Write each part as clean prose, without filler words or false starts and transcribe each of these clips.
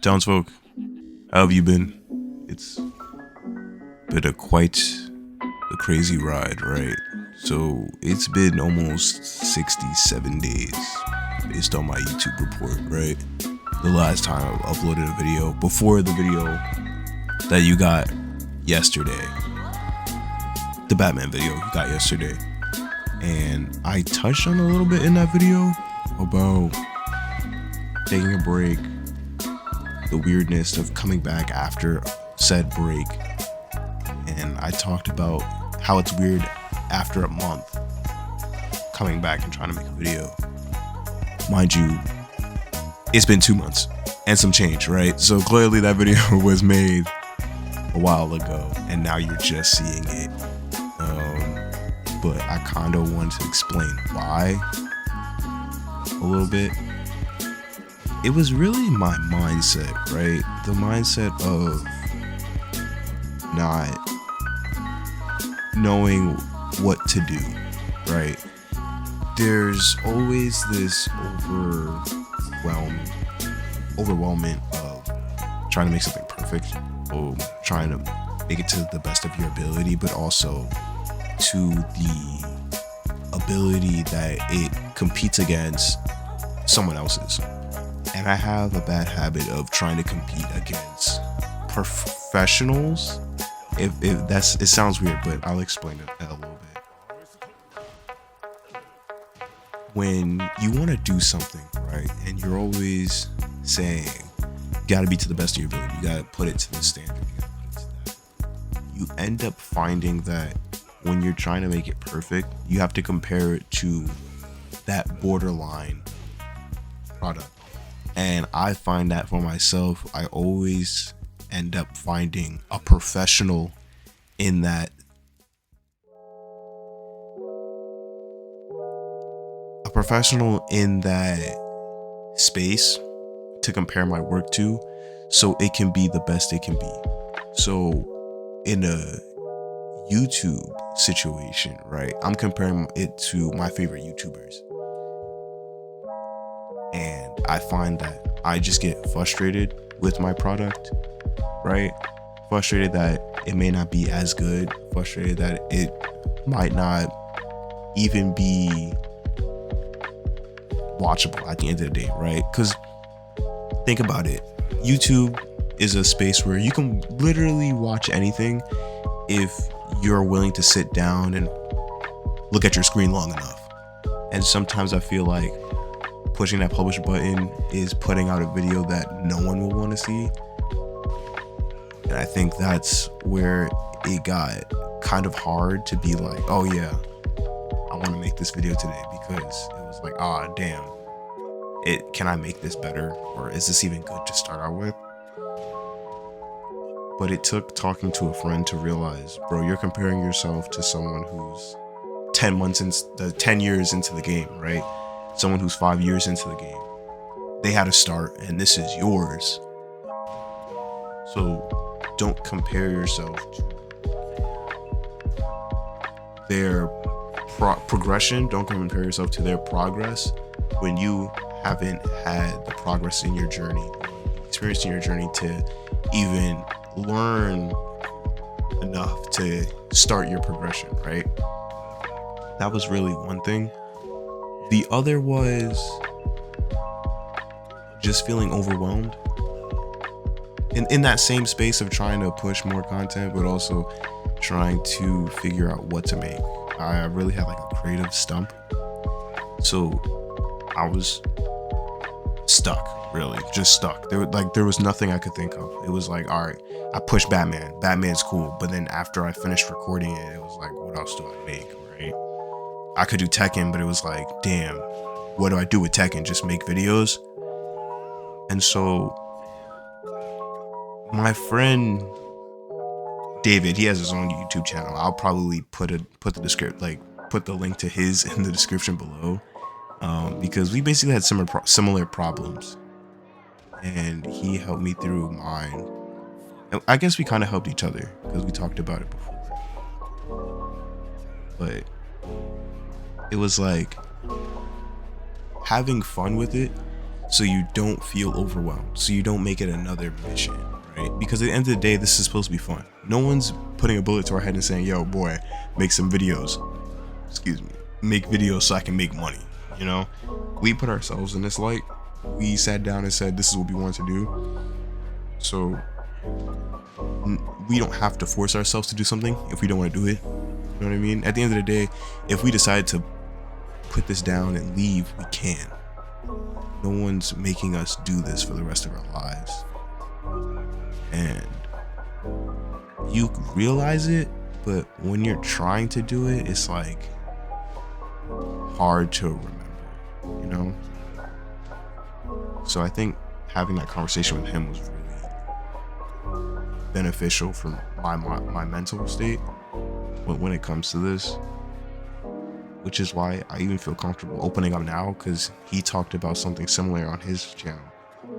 Townsfolk, how have you been? It's been quite a crazy ride, right? So it's been almost 67 days based on my YouTube report, right? The last time I uploaded a video before the video that you got yesterday, the Batman video you got yesterday. And I touched on a little bit in that video about taking a break, the weirdness of coming back after said break. And I talked about how it's weird after a month coming back and trying to make a video. Mind you, it's been 2 months and some change, right? So clearly that video was made a while ago and now you're just seeing it. But I kind of wanted to explain why a little bit. It was really my mindset, right? The mindset of not knowing what to do, right? There's always this overwhelmment of trying to make something perfect, or trying to make it to the best of your ability, but also to the ability that it competes against someone else's. And I have a bad habit of trying to compete against professionals. If it sounds weird, but I'll explain it a little bit. When you want to do something, right, and you're always saying, you gotta be to the best of your ability, you gotta put it to the standard, you gotta put it to that, you end up finding that when you're trying to make it perfect, you have to compare it to that borderline product. And I find that for myself, I always end up finding a professional in that space to compare my work to, so it can be the best it can be. So in a YouTube situation, right, I'm comparing it to my favorite YouTubers, and I find that I just get frustrated with my product, right? Frustrated that it may not be as good, frustrated that it might not even be watchable at the end of the day, right? Because think about it, YouTube is a space where you can literally watch anything if you're willing to sit down and look at your screen long enough. And sometimes I feel like pushing that publish button is putting out a video that no one will want to see. And I think that's where it got kind of hard to be like, oh yeah, I want to make this video today, because it was like, damn, can I make this better, or is this even good to start out with? But it took talking to a friend to realize, bro, you're comparing yourself to someone who's 10 years into the game, right? Someone who's 5 years into the game. They had a start, and this is yours. So don't compare yourself to their progression. Don't compare yourself to their progress when you haven't had the progress in your journey, experience in your journey to even learn enough to start your progression, right? That was really one thing. The other was just feeling overwhelmed in that same space of trying to push more content, but also trying to figure out what to make. I really had like a creative stump, so I was stuck, really just stuck. There was nothing I could think of. It was like, all right, I pushed Batman's cool, but then after I finished recording it, it was like, what else do I make, right? I could do Tekken, but it was like, damn, what do I do with Tekken? Just make videos? And so my friend David, he has his own YouTube channel. I'll probably put the link to his in the description below, because we basically had similar problems, and he helped me through mine. And I guess we kind of helped each other because we talked about it before. But it was like having fun with it so you don't feel overwhelmed, so you don't make it another mission, right? Because at the end of the day, this is supposed to be fun. No one's putting a bullet to our head and saying, yo, boy, make some videos. Make videos so I can make money, you know? We put ourselves in this light. We sat down and said, this is what we want to do. So we don't have to force ourselves to do something if we don't want to do it. You know what I mean? At the end of the day, if we decide to put this down and leave, we can. No one's making us do this for the rest of our lives. And you realize it, but when you're trying to do it, it's like hard to remember, you know? So I think having that conversation with him was really beneficial for my mental state when it comes to this, which is why I even feel comfortable opening up now, because he talked about something similar on his channel.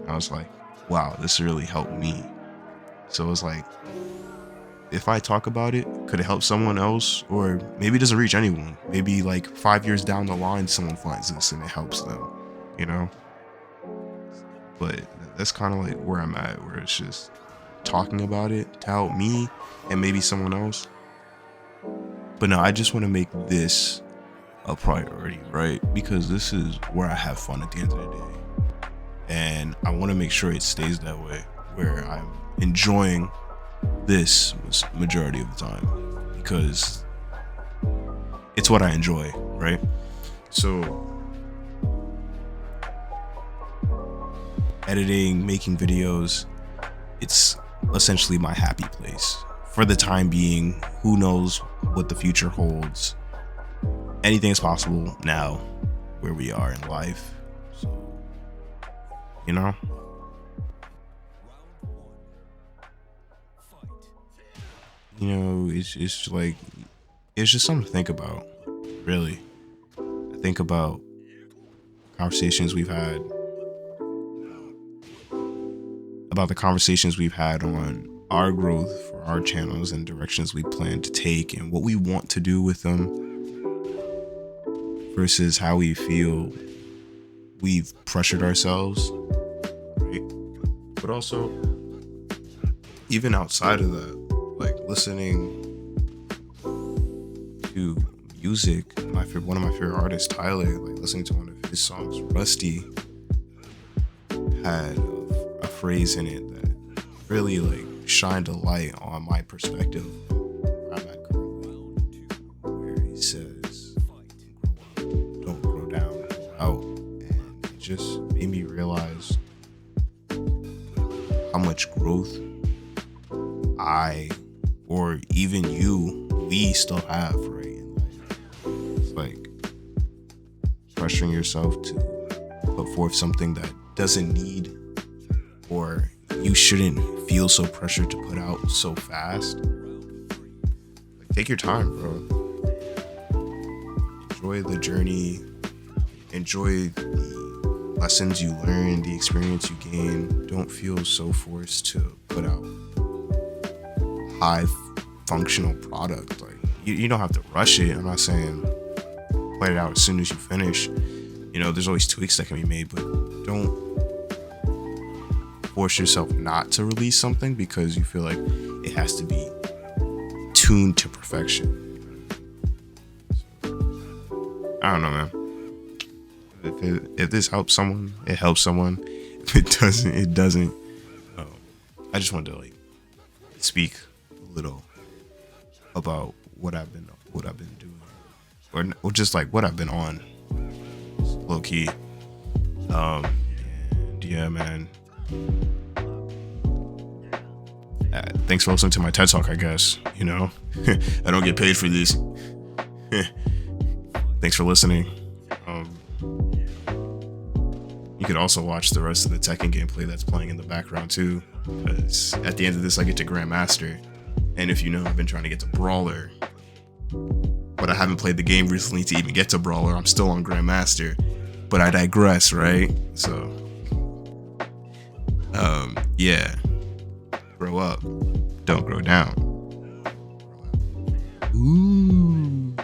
And I was like, wow, this really helped me. So it was like, if I talk about it, could it help someone else? Or maybe it doesn't reach anyone. Maybe like 5 years down the line, someone finds this and it helps them, you know? But that's kind of like where I'm at, where it's just talking about it to help me and maybe someone else. But no, I just want to make this a priority, right? Because this is where I have fun at the end of the day. And I want to make sure it stays that way, where I'm enjoying this majority of the time, because it's what I enjoy, right? So editing, making videos, it's essentially my happy place for the time being. Who knows what the future holds? Anything is possible now where we are in life. So, you know, it's like, it's just something to think about, really. I think about conversations we've had, about the conversations we've had on our growth for our channels and directions we plan to take and what we want to do with them, versus how we feel we've pressured ourselves, right? But also, even outside of that, like listening to music, one of my favorite artists, Tyler, like listening to one of his songs, Rusty, had a phrase in it that really like shined a light on my perspective where I'm at currently, where he says, don't grow down, grow out. And it just made me realize how much growth or even we still have, right, in life. It's like pressuring yourself to put forth something that doesn't need, or you shouldn't feel so pressured to put out so fast. Like, take your time, bro. Enjoy the journey. Enjoy the lessons you learn, the experience you gain. Don't feel so forced to put out high functional product. Like, you don't have to rush it. I'm not saying put it out as soon as you finish. You know, there's always tweaks that can be made, but don't force yourself not to release something because you feel like it has to be tuned to perfection. So, I don't know, man. If this helps someone, it helps someone. If it doesn't, it doesn't. I just wanted to like speak a little about what I've been doing, or just like what I've been on, low key. And yeah, man. Thanks for listening to my TED Talk, I guess. You know, I don't get paid for this. Thanks for listening. You could also watch the rest of the Tekken gameplay that's playing in the background too, because at the end of this I get to Grandmaster, and if you know, I've been trying to get to Brawler, but I haven't played the game recently to even get to Brawler. I'm still on Grandmaster, but I digress, right? So yeah, grow up, don't grow down. Ooh.